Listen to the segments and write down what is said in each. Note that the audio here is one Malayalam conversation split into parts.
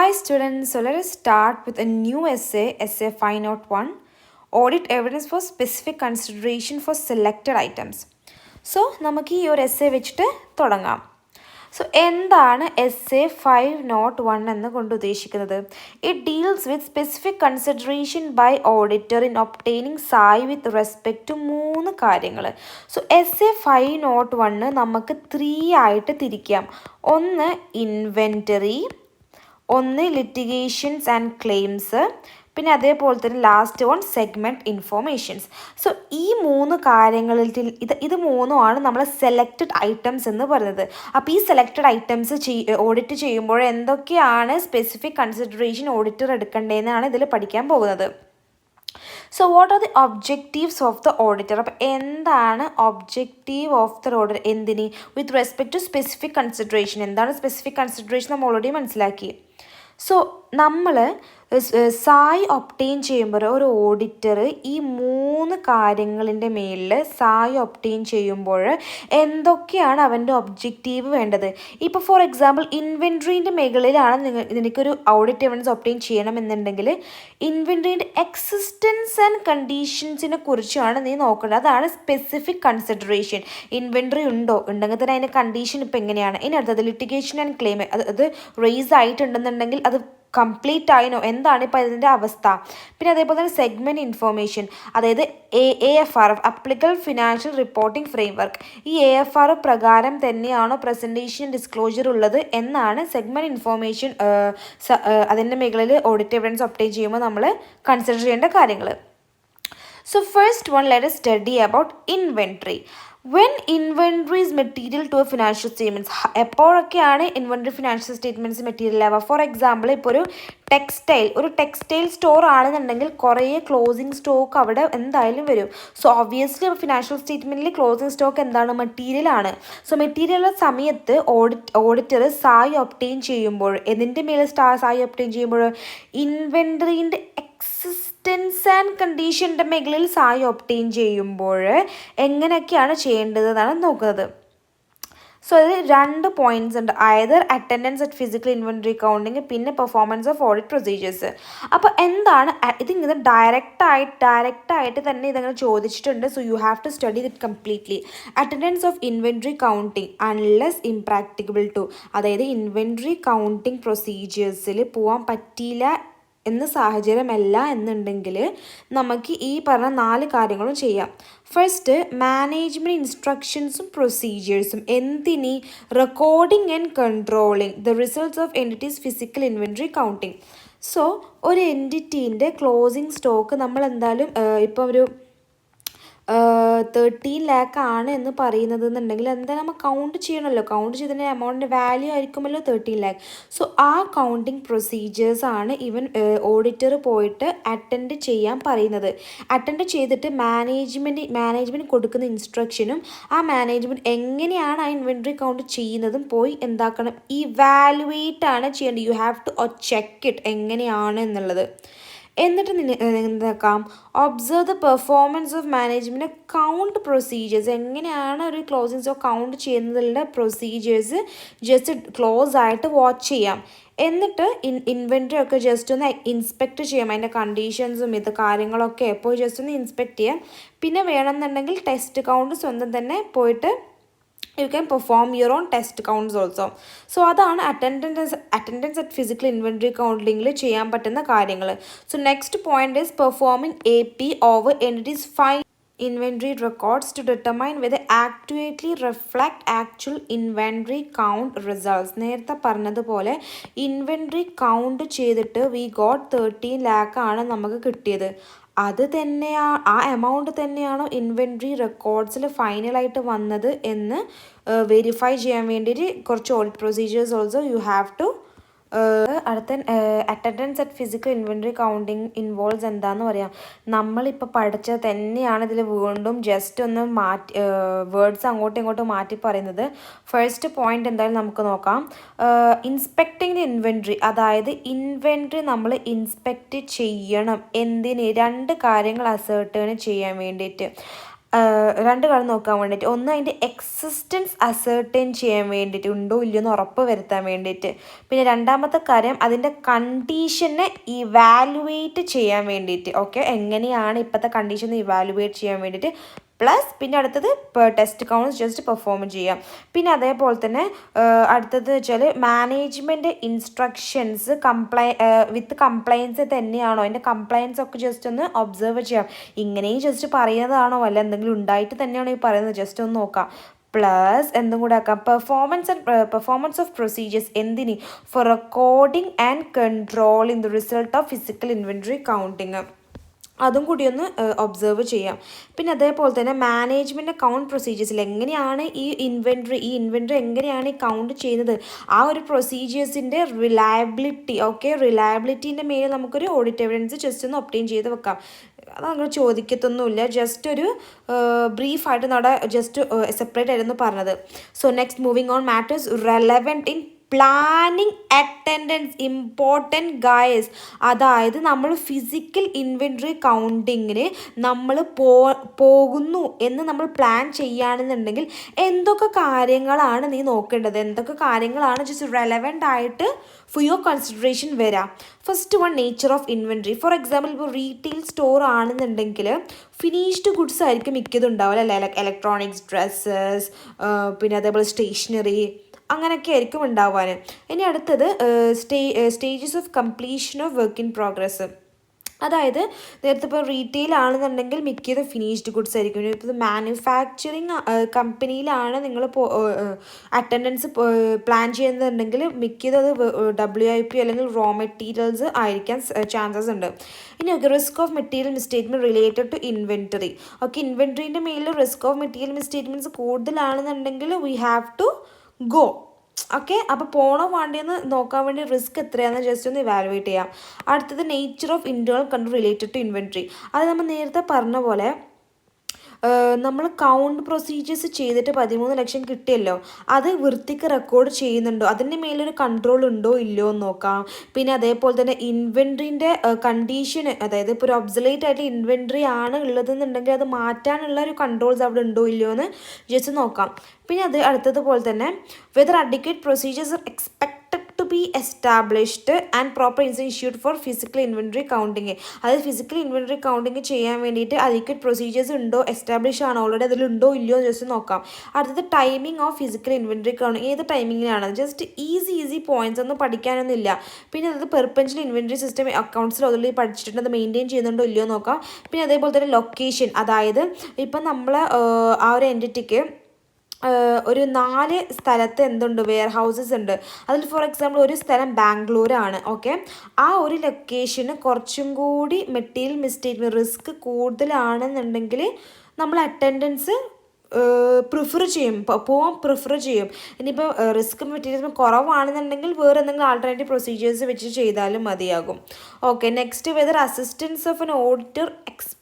Hi students, so let us start with a new essay, essay 501, audit evidence for specific consideration for selected items. So, നമുക്ക് ഈ ഒരു essay വെച്ചിട്ട് തുടങ്ങാം. സോ എന്താണ് essay 501 എന്ന് കൊണ്ട് ഉദ്ദേശിക്കുന്നത്? It deals with specific consideration by auditor in obtaining SAI with respect to 3 കാര്യങ്ങൾ. സോ essay 501 നമുക്ക് 3 ആയിട്ട് തിരിക്കാം. ഒന്ന് ഇൻവെൻറ്ററി, ഒന്ന് ലിറ്റിഗേഷൻസ് ആൻഡ് ക്ലെയിംസ്, പിന്നെ അതേപോലെ തന്നെ last one segment informations. So ഈ 3 കാര്യങ്ങളിൽ ഇത് മൂന്നുമാണ് നമ്മൾ സെലക്റ്റഡ് ഐറ്റംസ് എന്ന് പറയുന്നത്. അപ്പോൾ ഈ സെലക്റ്റഡ് ഐറ്റംസ് ഓഡിറ്റ് ചെയ്യുമ്പോൾ എന്തൊക്കെയാണ് സ്പെസിഫിക് കൺസിഡറേഷൻ ഓഡിറ്റർ എടുക്കേണ്ടതെന്നാണ് ഇതിൽ പഠിക്കാൻ പോകുന്നത്. So what are the objectives of the auditor? അപ്പോൾ എന്താണ് ഒബ്ജക്റ്റീവ് ഓഫ് ദ ഓഡിറ്റർ? എന്തിന്? With respect to specific consideration. എന്താണ് സ്പെസിഫിക് കൺസിഡറേഷൻ നമ്മൾ ഓൾറെഡി മനസ്സിലാക്കി. സോ നമ്മൾ സായി ഒപ്റ്റെയിൻ ചെയ്യുമ്പോൾ ഒരു ഓഡിറ്റർ ഈ 3 കാര്യങ്ങളിൻ്റെ മേലിൽ സായി ഒപ്റ്റെയിൻ ചെയ്യുമ്പോൾ എന്തൊക്കെയാണ് അവൻ്റെ ഒബ്ജക്റ്റീവ് വേണ്ടത്? ഇപ്പോൾ ഫോർ എക്സാമ്പിൾ ഇൻവെൻട്രീൻ്റെ മുകളിലാണ് നിനക്കൊരു ഓഡിറ്റ് എവിഡൻസ് ഒപ്റ്റെയിൻ ചെയ്യണമെന്നുണ്ടെങ്കിൽ ഇൻവെൻട്രീൻ്റെ എക്സിസ്റ്റൻസ് ആൻഡ് കണ്ടീഷൻസിനെ കുറിച്ചാണ് നീ നോക്കേണ്ടത്. അതാണ് സ്പെസിഫിക് കൺസിഡറേഷൻ. ഇൻവെൻട്രി ഉണ്ടെങ്കിൽ തന്നെ അതിൻ്റെ കണ്ടീഷൻ ഇപ്പോൾ എങ്ങനെയാണ്? ഇനി അടുത്തത് ലിറ്റിഗേഷൻ ആൻഡ് ക്ലെയിം. അത് റേസ് ആയിട്ടുണ്ടെന്നുണ്ടെങ്കിൽ അത് കംപ്ലീറ്റ് ആയിനോ, എന്താണ് ഇപ്പോൾ ഇതിൻ്റെ അവസ്ഥ? പിന്നെ അതേപോലെ തന്നെ സെഗ്മെൻറ്റ് ഇൻഫോർമേഷൻ, അതായത് AFR അപ്ലിക്കൽ ഫിനാൻഷ്യൽ റിപ്പോർട്ടിംഗ് ഫ്രെയിംവർക്ക്. ഈ AFR പ്രകാരം തന്നെയാണോ പ്രസൻറ്റേഷൻ ഡിസ്ക്ലോഷർ ഉള്ളത് എന്നാണ് സെഗ്മെൻറ്റ് ഇൻഫോർമേഷൻ അതിൻ്റെ മുകളിൽ ഓഡിറ്റ് എവിഡൻസ് ഒബ്റ്റെയിൻ ചെയ്യുമ്പോൾ നമ്മൾ കൺസിഡർ ചെയ്യേണ്ട കാര്യങ്ങൾ. So first one, let us study about inventory. When inventory is material to a financial statements, എപ്പോഴൊക്കെയാണ് ഇൻവെൻട്രി ഫിനാൻഷ്യൽ സ്റ്റേറ്റ്മെൻറ്റ്സ് മെറ്റീരിയൽ ആവുക? ഫോർ എക്സാമ്പിൾ ഇപ്പോൾ ഒരു ടെക്സ്റ്റൈൽ സ്റ്റോർ ആണെന്നുണ്ടെങ്കിൽ കുറേ ക്ലോസിങ് സ്റ്റോക്ക് അവിടെ എന്തായാലും വരും. സോ ഒബ്വിയസ്ലി ഫിനാൻഷ്യൽ സ്റ്റേറ്റ്മെൻറ്റിൽ ക്ലോസിങ് സ്റ്റോക്ക് എന്താണ്? മെറ്റീരിയൽ ആണ്. സോ മെറ്റീരിയൽ സമയത്ത് ഓഡിറ്റർ സായി ഒപ്റ്റെയിൻ ചെയ്യുമ്പോൾ എന്തിൻ്റെ മേലെ സായി ഒപ്റ്റെയിൻ ചെയ്യുമ്പോൾ ഇൻവെൻട്രീൻ്റെ എക്സിസ്റ്റൻസ് ആൻഡ് കണ്ടീഷൻ്റെ മേഖലയിൽ സായി ഒപ്റ്റെയിൻ ചെയ്യുമ്പോൾ എങ്ങനെയൊക്കെയാണ് ചെയ്യേണ്ടതെന്നാണ് നോക്കുന്നത്. സോ അതിൽ 2 പോയിൻറ്റ്സ് ഉണ്ട്. Either attendance at physical inventory counting, പിന്നെ പെർഫോമൻസ് ഓഫ് ഓഡിറ്റ് പ്രൊസീജിയേഴ്സ്. അപ്പോൾ എന്താണ് ഇതിങ്ങനെ ഡയറക്റ്റായിട്ട് തന്നെ ഇതങ്ങനെ ചോദിച്ചിട്ടുണ്ട്. So you have to study it completely. Attendance of inventory counting unless impracticable to, അതായത് ഇൻവെൻട്രി കൗണ്ടിങ് പ്രൊസീജിയേഴ്സിൽ പോകാൻ പറ്റിയില്ല എന്ന സാഹചര്യമല്ല എന്നുണ്ടെങ്കിൽ നമുക്ക് ഈ പറഞ്ഞ 4 കാര്യങ്ങളും ചെയ്യാം. ഫസ്റ്റ്, മാനേജ്മെൻറ്റ് ഇൻസ്ട്രക്ഷൻസും പ്രൊസീജിയേഴ്സും. എന്തിനി? Recording and controlling the results of entities physical inventory counting. So ഒരു എൻറ്റിറ്റീൻ്റെ ക്ലോസിങ് സ്റ്റോക്ക് നമ്മൾ എന്തായാലും ഇപ്പോൾ ഒരു 13 lakh ആണ് എന്ന് പറയുന്നത് എന്നുണ്ടെങ്കിൽ എന്തായാലും നമ്മൾ കൗണ്ട് ചെയ്യണമല്ലോ. കൗണ്ട് ചെയ്തതിൻ്റെ എമൗണ്ടിൻ്റെ വാല്യൂ ആയിരിക്കുമല്ലോ 13 lakh. സോ ആ കൗണ്ടിങ് പ്രൊസീജിയേഴ്സാണ് ഇവൻ ഓഡിറ്റർ പോയിട്ട് അറ്റൻഡ് ചെയ്യാൻ പറയുന്നത്. അറ്റൻഡ് ചെയ്തിട്ട് മാനേജ്മെൻറ്റ് കൊടുക്കുന്ന ഇൻസ്ട്രക്ഷനും ആ മാനേജ്മെൻറ്റ് എങ്ങനെയാണ് ആ ഇൻവെൻട്രി കൗണ്ട് ചെയ്യുന്നതും പോയി എന്താക്കണം? ഇവാലുവേറ്റ് ആണ് ചെയ്യേണ്ടത്. You have to check it എങ്ങനെയാണ് എന്നുള്ളത്. എന്നിട്ട് എന്താക്കാം? Observe the performance of management count procedures. എങ്ങനെയാണ് ഒരു ക്ലോസിങ് സ്റ്റോക്ക് കൗണ്ട് ചെയ്യുന്നതിൻ്റെ പ്രൊസീജിയേഴ്സ് ജസ്റ്റ് ക്ലോസ് ആയിട്ട് വാച്ച് ചെയ്യാം. എന്നിട്ട് ഇൻവെൻട്രി ഒക്കെ ജസ്റ്റ് ഒന്ന് ഇൻസ്പെക്റ്റ് ചെയ്യാം. അതിൻ്റെ കണ്ടീഷൻസും ഇത് കാര്യങ്ങളൊക്കെ പോയി ജസ്റ്റ് ഒന്ന് ഇൻസ്പെക്റ്റ് ചെയ്യാം. പിന്നെ വേണമെന്നുണ്ടെങ്കിൽ ടെസ്റ്റ് കൗണ്ട് സ്വന്തം തന്നെ പോയിട്ട് you can perform your own test counts also. So അതാണ് അറ്റൻഡൻസ് അറ്റ് ഫിസിക്കൽ ഇൻവെൻട്രി കൗണ്ടിങ്ങിൽ ചെയ്യാൻ പറ്റുന്ന കാര്യങ്ങൾ. So next point is performing AP over entities fine inventory records to determine whether accurately reflect actual inventory count results. നേരത്തെ പറഞ്ഞതുപോലെ ഇൻവെൻട്രി കൗണ്ട് ചെയ്തിട്ട് വി ഗോട്ട് 13 lakh ആണ് നമുക്ക് കിട്ടിയത്. അത് തന്നെയാണ്, ആ എമൗണ്ട് തന്നെയാണോ ഇൻവെൻട്രി റെക്കോർഡ്സിൽ ഫൈനലായിട്ട് വന്നത് എന്ന് വെരിഫൈ ചെയ്യാൻ വേണ്ടിയിട്ട് കുറച്ച് audit procedures also you have to. അടുത്ത attendance at physical inventory counting involves എന്താണെന്ന് പറയാം. നമ്മളിപ്പോൾ പഠിച്ചത് തന്നെയാണ് ഇതിൽ വീണ്ടും ജസ്റ്റ് ഒന്ന് വേർഡ്സ് അങ്ങോട്ടും ഇങ്ങോട്ടും മാറ്റി പറയുന്നത്. ഫസ്റ്റ് പോയിന്റ് എന്തായാലും നമുക്ക് നോക്കാം. ഇൻസ്പെക്ടിങ് ദി ഇൻവെൻട്രി, അതായത് ഇൻവെൻട്രി നമ്മൾ ഇൻസ്പെക്റ്റ് ചെയ്യണം. എന്തിന്? 2 കാര്യങ്ങൾ അസേർട്ടേൺ ചെയ്യാൻ വേണ്ടിയിട്ട്. രണ്ട് കാര്യം നോക്കാൻ വേണ്ടിയിട്ട്. ഒന്ന് അതിൻ്റെ എക്സിസ്റ്റൻസ് അസേർട്ടൈൻ ചെയ്യാൻ വേണ്ടിയിട്ട്, ഉണ്ടോ ഇല്ലയോ എന്ന് ഉറപ്പ് വരുത്താൻ വേണ്ടിയിട്ട്. പിന്നെ രണ്ടാമത്തെ കാര്യം അതിൻ്റെ കണ്ടീഷനെ ഇവാലുവേറ്റ് ചെയ്യാൻ വേണ്ടിയിട്ട്. ഓക്കെ, എങ്ങനെയാണ് ഇപ്പോഴത്തെ കണ്ടീഷൻ ഇവാലുവേറ്റ് ചെയ്യാൻ വേണ്ടിയിട്ട്. പ്ലസ് പിന്നെ അടുത്തത് ടെസ്റ്റ് കൗണ്ട്സ് ജസ്റ്റ് പെർഫോം ചെയ്യാം. പിന്നെ അതേപോലെ തന്നെ അടുത്തത് വെച്ചാൽ മാനേജ്മെൻറ്റ് ഇൻസ്ട്രക്ഷൻസ് വിത്ത് കംപ്ലയൻസ് തന്നെയാണോ, അതിൻ്റെ കംപ്ലയൻസ് ഒക്കെ ജസ്റ്റ് ഒന്ന് ഒബ്സർവ് ചെയ്യാം. ഇങ്ങനെയും ജസ്റ്റ് പറയുന്നതാണോ അല്ല എന്തെങ്കിലും ഉണ്ടായിട്ട് തന്നെയാണോ ഈ പറയുന്നത്, ജസ്റ്റ് ഒന്ന് നോക്കാം. പ്ലസ് എന്തും കൂടെ ആക്കാം, പെർഫോമൻസ് ഓഫ് പ്രൊസീജിയേഴ്സ് എന്തിന്, four recording and controlling the result of physical inventory counting, അതും കൂടി ഒന്ന് ഒബ്സർവ് ചെയ്യാം. പിന്നെ അതേപോലെ തന്നെ മാനേജ്മെൻറ്റ് കൗണ്ട് പ്രൊസീജിയേഴ്സിൽ എങ്ങനെയാണ് ഈ ഇൻവെൻറ്ററി എങ്ങനെയാണ് ഈ കൗണ്ട് ചെയ്യുന്നത്, ആ ഒരു പ്രൊസീജിയേഴ്സിൻ്റെ റിലയബിലിറ്റി. ഓക്കെ, റിലയബിലിറ്റീൻ്റെ മേലെ നമുക്കൊരു ഓഡിറ്റ് എവിഡൻസ് ജസ്റ്റ് ഒന്ന് ഒബ്റ്റെയിൻ ചെയ്ത് വെക്കാം. അത് അങ്ങനെ ചോദിക്കത്തൊന്നുമില്ല, ജസ്റ്റ് ഒരു ബ്രീഫായിട്ട് നമ്മുടെ ജസ്റ്റ് സെപ്പറേറ്റ് ആയിരുന്നു പറഞ്ഞത്. So next moving on matters relevant in planning attendance important guys. അതായത് നമ്മൾ ഫിസിക്കൽ ഇൻവെൻറ്ററി കൗണ്ടിങ്ങിന് നമ്മൾ പോകുന്നു എന്ന് നമ്മൾ പ്ലാൻ ചെയ്യുകയാണെന്നുണ്ടെങ്കിൽ എന്തൊക്കെ കാര്യങ്ങളാണ് നീ നോക്കേണ്ടത്, എന്തൊക്കെ കാര്യങ്ങളാണ് ജസ്റ്റ് റെലവൻ്റ് ആയിട്ട് ഫോർ യുവർ കൺസിഡറേഷൻ വരാം. First one, nature of inventory. Four example ഇപ്പോൾ റീറ്റെയിൽ സ്റ്റോർ ആണെന്നുണ്ടെങ്കിൽ ഫിനിഷ്ഡ് ഗുഡ്സ് ആയിരിക്കും മിക്കതും ഉണ്ടാവില്ല, അല്ലെ, ഇലക്ട്രോണിക്സ്, ഡ്രസ്സസ്, പിന്നെ അതേപോലെ സ്റ്റേഷനറി, അങ്ങനെയൊക്കെ ആയിരിക്കും ഉണ്ടാവാൻ. ഇനി അടുത്തത് stages of completion of work in progress. അതായത് നേരത്തെ ഇപ്പോൾ റീറ്റെയിൽ ആണെന്നുണ്ടെങ്കിൽ മിക്കതും ഫിനിഷ്ഡ് ഗുഡ്സ് ആയിരിക്കും. ഇപ്പോൾ മാനുഫാക്ചറിങ് കമ്പനിയിലാണ് നിങ്ങൾ അറ്റൻഡൻസ് പ്ലാൻ ചെയ്യുന്നുണ്ടെങ്കിൽ മിക്കതും അത് WIP അല്ലെങ്കിൽ റോ മെറ്റീരിയൽസ് ആയിരിക്കാൻ ചാൻസസ് ഉണ്ട്. ഇനി okay, risk of material misstatement related to inventory. Okay, ഇൻവെൻറ്ററിൻ്റെ മേലിൽ റിസ്ക് ഓഫ് മെറ്റീരിയൽ മിസ്റ്റേറ്റ്മെൻറ്റ്സ് കൂടുതലാണെന്നുണ്ടെങ്കിൽ we have to go. Okay, അപ്പോൾ പോണോ വേണ്ടിയെന്ന് നോക്കാൻ വേണ്ടി റിസ്ക് എത്രയാണെന്ന് ജസ്റ്റ് ഒന്ന് ഇവാലുവേറ്റ് ചെയ്യാം. അടുത്തത് nature of internal control related to inventory. അത് നമ്മൾ നേരത്തെ പറഞ്ഞ പോലെ നമ്മൾ കൗണ്ട് പ്രൊസീജിയേഴ്സ് ചെയ്തിട്ട് 13 ലക്ഷം കിട്ടിയല്ലോ, അത് വൃത്തിക്ക് റെക്കോർഡ് ചെയ്യുന്നുണ്ടോ, അതിൻ്റെ മേലൊരു കൺട്രോൾ ഉണ്ടോ ഇല്ലയോ എന്ന് നോക്കാം. പിന്നെ അതേപോലെ തന്നെ ഇൻവെൻട്രീൻ്റെ കണ്ടീഷന്, അതായത് ഇപ്പോൾ ഒരു ഒബ്സലേറ്റ് ആയിട്ട് ഇൻവെൻട്രി ആണ് ഉള്ളതെന്നുണ്ടെങ്കിൽ അത് മാറ്റാനുള്ള ഒരു കൺട്രോൾസ് അവിടെ ഉണ്ടോ ഇല്ലയോ എന്ന് ജസ്റ്റ് നോക്കാം. പിന്നെ അത് അടുത്തതുപോലെ തന്നെ whether adequate procedures are expected to be established and proper institute for physical inventory counting. അതായത് ഫിസിക്കൽ ഇൻവെൻറ്ററി കൗണ്ടിങ് ചെയ്യാൻ വേണ്ടിയിട്ട് അഡിക്വേറ്റ് പ്രൊസീജിയേഴ്സ് ഉണ്ടോ, എസ്റ്റാബ്ലിഷ് ആണോ, ഓൾറെഡി അതിലുണ്ടോ ഇല്ലയോ ജസ്റ്റ് നോക്കാം. അടുത്തത് timing of physical inventory counting, ഏത് ടൈമിങ്ങിലാണ്, ജസ്റ്റ് ഈസി പോയിന്റ്സ് ഒന്നും പഠിക്കാനൊന്നുമില്ല. പിന്നെ അത് പെർപെൻഷ്യൽ ഇൻവെൻറ്ററി സിസ്റ്റം അക്കൗണ്ട്സിൽ ഓൾറെഡി പഠിച്ചിട്ടുണ്ട്, അത് മെയിൻറ്റെയിൻ ചെയ്യുന്നുണ്ടോ ഇല്ലയോ നോക്കാം. പിന്നെ അതേപോലെ തന്നെ ലൊക്കേഷൻ, അതായത് ഇപ്പം നമ്മൾ ആ ഒരു എൻറ്റിറ്റിക്ക് ഒരു 4 സ്ഥലത്ത് എന്തുണ്ട്, വെയർ ഹൗസസ് ഉണ്ട്. അതിൽ ഫോർ എക്സാമ്പിൾ ഒരു സ്ഥലം ബാംഗ്ലൂരാണ്. ഓക്കെ, ആ ഒരു ലൊക്കേഷന് കുറച്ചും കൂടി മെറ്റീരിയൽ മിസ്റ്റേക്ക് റിസ്ക് കൂടുതലാണെന്നുണ്ടെങ്കിൽ നമ്മൾ അറ്റൻഡൻസ് പ്രിഫർ ചെയ്യും, പോകാൻ പ്രിഫർ ചെയ്യും. ഇനിയിപ്പോൾ റിസ്ക് മെറ്റീരിയൽ കുറവാണെന്നുണ്ടെങ്കിൽ വേറെ എന്തെങ്കിലും ആൾട്ടർനേറ്റീവ് പ്രൊസീജിയേഴ്സ് വെച്ച് ചെയ്താലും മതിയാകും. Okay, next whether assistance of an auditor expert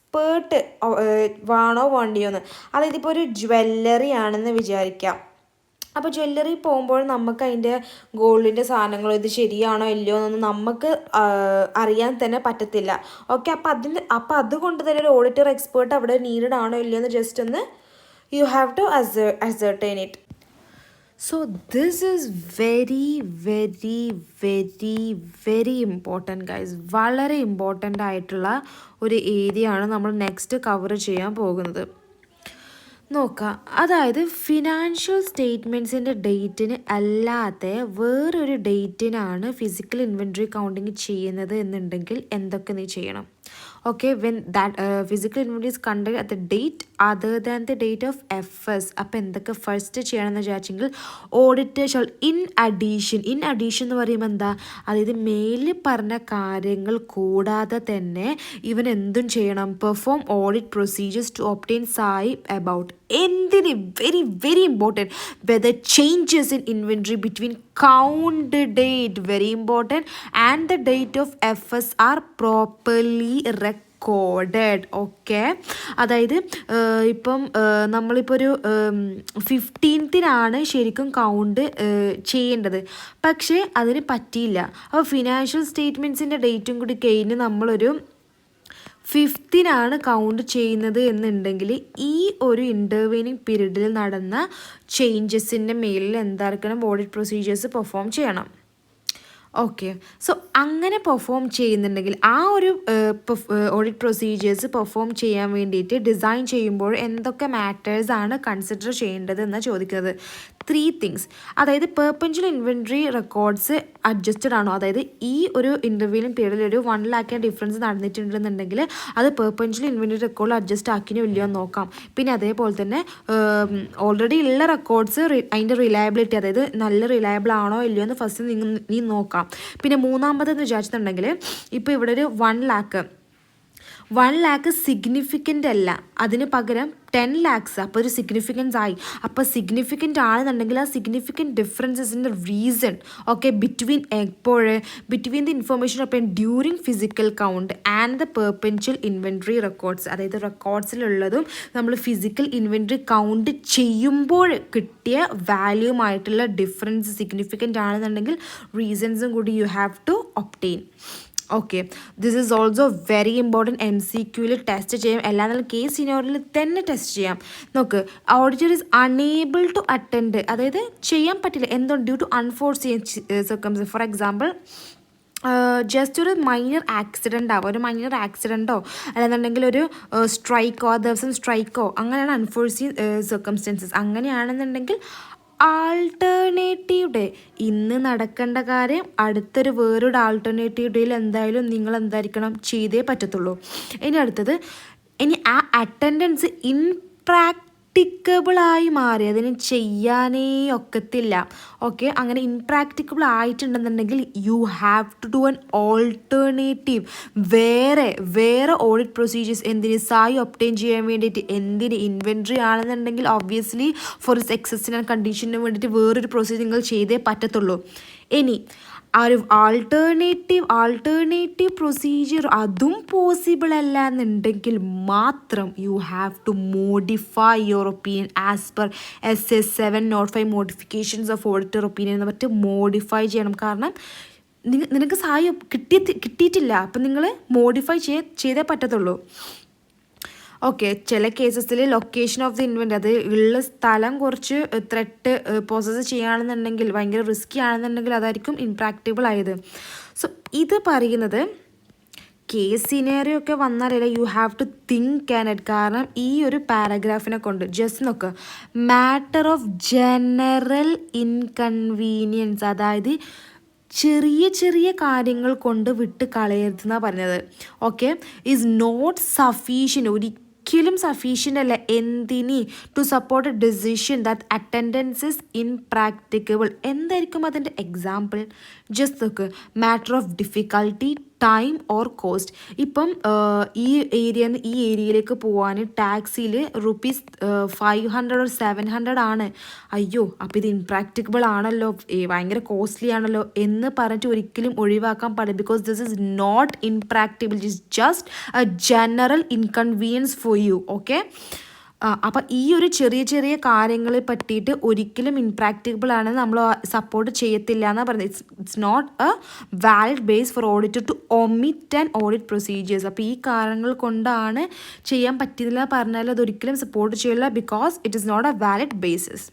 വേണ്ടിയോന്ന്. അതായത് ഇപ്പോൾ ഒരു ജ്വല്ലറി ആണെന്ന് വിചാരിക്കാം. അപ്പോൾ ജ്വല്ലറി പോകുമ്പോൾ നമുക്ക് അതിൻ്റെ ഗോൾഡിൻ്റെ സാധനങ്ങളോ ഇത് ശരിയാണോ ഇല്ലയോ എന്നൊന്നും നമുക്ക് അറിയാൻ തന്നെ പറ്റത്തില്ല. ഓക്കെ, അപ്പോൾ അതുകൊണ്ട് തന്നെ ഒരു ഓഡിറ്റർ എക്സ്പേർട്ട് അവിടെ നീഡഡ് ആണോ ഇല്ലയോ എന്ന് ജസ്റ്റ് ഒന്ന് you have to ascertain it. So this is very important guys. വളരെ ഇമ്പോർട്ടൻ്റ് ആയിട്ടുള്ള ഒരു ഏരിയ ആണ് നമ്മൾ നെക്സ്റ്റ് കവർ ചെയ്യാൻ പോകുന്നത്. നോക്കാം, അതായത് ഫിനാൻഷ്യൽ സ്റ്റേറ്റ്മെൻറ്റ്സിൻ്റെ ഡേറ്റിന് അല്ലാതെ വേറൊരു ഡേറ്റിനാണ് ഫിസിക്കൽ ഇൻവെൻറ്ററി കൗണ്ടിങ് ചെയ്യുന്നത് എന്നുണ്ടെങ്കിൽ എന്തൊക്കെ നീ ചെയ്യണം. Okay, when that physical inventory is conducted at the date other than the date of FS. അപ്പോൾ എന്തൊക്കെ ഫസ്റ്റ് ചെയ്യണമെന്ന് വിചാരിച്ചെങ്കിൽ ഓഡിറ്റർ ഷാൾ ഇൻ അഡീഷൻ എന്ന് പറയുമ്പോൾ എന്താ, അതായത് മേലിൽ പറഞ്ഞ കാര്യങ്ങൾ കൂടാതെ തന്നെ ഇവൻ എന്തും ചെയ്യണം, perform audit procedures to obtain സായി അബൌട്ട് എന്തിന് very important whether changes in inventory between count date very important and the date of FS are properly recorded. Okay, അതായത് ഇപ്പം നമ്മളിപ്പോൾ ഒരു 15th ശരിക്കും കൗണ്ട് ചെയ്യേണ്ടത്, പക്ഷേ അതിന് പറ്റിയില്ല. അപ്പോൾ ഫിനാൻഷ്യൽ സ്റ്റേറ്റ്മെൻറ്റ്സിൻ്റെ ഡേറ്റും കൂടി കഴിഞ്ഞ് നമ്മളൊരു 5th കൗണ്ട് ചെയ്യുന്നത് എന്നുണ്ടെങ്കിൽ ഈ ഒരു ഇൻ്റർവീനിങ് പീരീഡിൽ നടന്ന ചേഞ്ചസിൻ്റെ മേലിൽ എന്തായിരിക്കണം ഓഡിറ്റ് പ്രൊസീജിയേഴ്സ് പെർഫോം ചെയ്യണം. ഓക്കെ, സോ അങ്ങനെ പെർഫോം ചെയ്യുന്നുണ്ടെങ്കിൽ ആ ഒരു ഓഡിറ്റ് പ്രൊസീജിയേഴ്സ് പെർഫോം ചെയ്യാൻ വേണ്ടിയിട്ട് ഡിസൈൻ ചെയ്യുമ്പോൾ എന്തൊക്കെ മാറ്റേഴ്സാണ് കൺസിഡർ ചെയ്യേണ്ടത് എന്ന് ചോദിക്കുന്നത്. 3 things. അതായത് പെർപെൻച്വൽ ഇൻവെൻട്രി റെക്കോർഡ്സ് അഡ്ജസ്റ്റഡ് ആണോ, അതായത് ഈ ഒരു ഇൻ്റർവ്യൂവിലും പീരീഡിൽ ഒരു 1 lakh ഡിഫറൻസ് നടന്നിട്ടുണ്ടെന്നുണ്ടെങ്കിൽ അത് പെർപെൻച്വൽ ഇൻവെൻട്രി റെക്കോർഡ് അഡ്ജസ്റ്റ് ആക്കിയോ ഇല്ലയോ എന്ന് നോക്കാം. പിന്നെ അതേപോലെ തന്നെ ഓൾറെഡി ഉള്ള റെക്കോർഡ്സ് അതിൻ്റെ റിലയബിലിറ്റി, അതായത് നല്ല റിലയബിൾ ആണോ ഇല്ലയോ എന്ന് ഫസ്റ്റ് നീ നോക്കാം. പിന്നെ മൂന്നാമതെന്ന് വിചാരിച്ചിട്ടുണ്ടെങ്കിൽ ഇപ്പോൾ ഇവിടെ ഒരു 1 lakh സിഗ്നിഫിക്കൻ്റ് അല്ല, അതിന് പകരം 10 lakhs, അപ്പോൾ ഒരു സിഗ്നിഫിക്കൻസ് ആയി. അപ്പോൾ സിഗ്നിഫിക്കൻ്റ് ആണെന്നുണ്ടെങ്കിൽ ആ സിഗ്നിഫിക്കൻറ്റ് ഡിഫറൻസസിൻ്റെ reason okay between the information of during physical count and the perpetual inventory records, അതായത് റെക്കോർഡ്സിലുള്ളതും നമ്മൾ ഫിസിക്കൽ ഇൻവെൻട്രി കൗണ്ട് ചെയ്യുമ്പോൾ കിട്ടിയ വാല്യൂമായിട്ടുള്ള ഡിഫറൻസ് സിഗ്നിഫിക്കൻ്റ് ആണെന്നുണ്ടെങ്കിൽ റീസൺസും കൂടി you have to obtain. Okay, this is also very important. MCQയിൽ ടെസ്റ്റ് ചെയ്യാം, എല്ലാന്നാലും കേസ് സിനോറിയിൽ തന്നെ ടെസ്റ്റ് ചെയ്യാം. നോക്ക്, auditor is unable to attend, അതായത് ചെയ്യാൻ പറ്റില്ല, എന്തുകൊണ്ട് due to unforeseen circumstance. For example just ഒരു മൈനർ ആക്സിഡൻ്റ് ആവും, ഒരു മൈനർ ആക്സിഡൻറ്റോ അല്ലെന്നുണ്ടെങ്കിൽ ഒരു സ്ട്രൈക്കോ, ആ ദിവസം സ്ട്രൈക്കോ, അങ്ങനെയാണ് അൺഫോർസീൻ സർക്കംസ്റ്റൻസസ്. അങ്ങനെയാണെന്നുണ്ടെങ്കിൽ ആൾട്ടർനേറ്റീവ് ഡേ, ഇന്ന് നടക്കേണ്ട കാര്യം അടുത്തൊരു വേറൊരു ആൾട്ടർനേറ്റീവ് ഡേയിൽ എന്തായാലും നിങ്ങൾ എന്തായിരിക്കണം ചെയ്തേ പറ്റത്തുള്ളൂ. ഇനി അടുത്തത്, ഇനി ആ അറ്റൻഡൻസ് ഇംപ്രാക്ടിക്കബിളായി മാറി, അതിന് ചെയ്യാനേ ഒക്കത്തില്ല. ഓക്കെ, അങ്ങനെ ഇംപ്രാക്ടിക്കബിൾ ആയിട്ടുണ്ടെന്നുണ്ടെങ്കിൽ you have to do an alternative, വേറെ ഓഡിറ്റ് പ്രൊസീജിയേഴ്സ്. എന്തിന്? സായി ഒബ്റ്റെയിൻ ചെയ്യാൻ വേണ്ടിയിട്ട്. എന്തിന്? ഇൻവെൻട്രി ആണെന്നുണ്ടെങ്കിൽ ഒബ്വിയസ്ലി ഫോർ എക്സസിന് ആൻഡ് കണ്ടീഷന് വേണ്ടിയിട്ട് വേറൊരു പ്രൊസീജിയർ നിങ്ങൾ ചെയ്തേ പറ്റത്തുള്ളൂ. ഇനി ആ ഒരു ആൾട്ടർനേറ്റീവ് പ്രൊസീജിയർ അതും പോസിബിൾ അല്ല എന്നുണ്ടെങ്കിൽ മാത്രം you have to modify your opinion as per SA 705 modifications of auditor opinion എന്ന് പറഞ്ഞിട്ട് മോഡിഫൈ ചെയ്യണം. കാരണം നിനക്ക് സായി കിട്ടിയിട്ടില്ല, അപ്പം നിങ്ങൾ മോഡിഫൈ ചെയ്തേ പറ്റത്തുള്ളൂ. ഓക്കെ, ചില കേസസിൽ ലൊക്കേഷൻ ഓഫ് ദി ഇൻവെൻറ്റ്, അത് ഉള്ള സ്ഥലം കുറച്ച് ത്രെട്ട് പ്രോസസ്സ് ചെയ്യുകയാണെന്നുണ്ടെങ്കിൽ ഭയങ്കര റിസ്ക്കി ആണെന്നുണ്ടെങ്കിൽ അതായിരിക്കും ഇംപ്രാക്ടിബിൾ ആയത്. സോ ഇത് പറയുന്നത് കേസ് സിനാരിയോ ഒക്കെ വന്നാലല്ല you have to think and it. കാരണം ഈ ഒരു പാരഗ്രാഫിനെ കൊണ്ട് ജസ്റ്റ് നോക്കുക, മാറ്റർ ഓഫ് ജനറൽ ഇൻകൺവീനിയൻസ്, അതായത് ചെറിയ കാര്യങ്ങൾ കൊണ്ട് വിട്ട് കളയരുതെന്നാണ് പറഞ്ഞത്. ഓക്കെ, ഈസ് നോട്ട് സഫീഷ്യൻറ്റ്, ഒരിക്കലും സഫീഷ്യൻ്റ് അല്ല. എന്തിനി? To support a decision that attendance is impracticable. എന്തായിരിക്കും അതിൻ്റെ എക്സാമ്പിൾ? ജസ്റ്റ് നോക്ക്, matter of difficulty, time or cost. ഇപ്പം ഈ ഏരിയയിൽ ഈ ഏരിയയിലേക്ക് പോകാൻ ടാക്സിയിൽ ₹500 or 700 ആണ്. അയ്യോ, അപ്പോൾ ഇത് ഇംപ്രാക്ടിക്കബിൾ ആണല്ലോ, ഭയങ്കര കോസ്റ്റ്ലി ആണല്ലോ എന്ന് പറഞ്ഞിട്ട് ഒരിക്കലും ഒഴിവാക്കാൻ പാടില്ല. Because this is not impracticable, it is just a general inconvenience for you. Okay, അപ്പം ഈ ഒരു ചെറിയ കാര്യങ്ങളെ പറ്റിയിട്ട് ഒരിക്കലും ഇംപ്രാക്ടിക്കബിൾ ആണെന്ന് നമ്മൾ സപ്പോർട്ട് ചെയ്യത്തില്ല എന്നാണ് പറയുന്നത്. It's not a valid base for auditor to omit and audit procedures. അപ്പോൾ ഈ കാരണങ്ങൾ കൊണ്ടാണ് ചെയ്യാൻ പറ്റില്ല പറഞ്ഞാൽ അതൊരിക്കലും സപ്പോർട്ട് ചെയ്യില്ല, because it is not a valid basis.